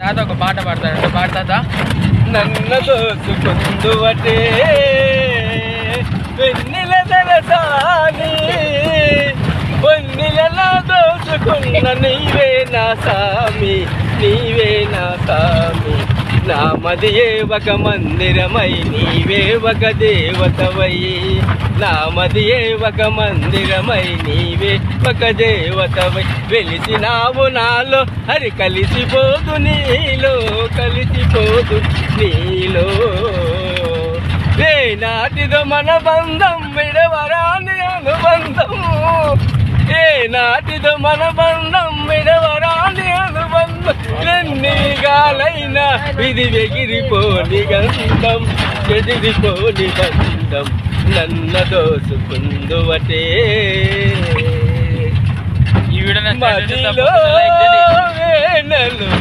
తాత ఒక పాట పాడతాడు, పాడతా. నన్న దోచుకుందువటే వెన్నెల దరసాని పొన్నెలలో దోచుకున్న నీవే నా సామి, నీవే నా సామి. నామదియే ఒక మందిరమై నీవే ఒక దేవతవై, నామదియే ఒక మందిరమై నీవే ఒక దేవతవై. వెలిసినావు నాలో హరి కలిసిపోదు నీలో, కలిసిపోదు నీలో. ఏ నాటిదో మన బంధం విడవరాని అనుబంధం, ఏ నాటిదో మన బంధం విడవరాని అనుబంధం. ఎన్ని గాలైనా ఇది ఎగిరిపోని గంధం, ఎదిరిపోని బంధం. నన్న దోసుకుందువటే ఈ వీడియో మదిలో వేనలు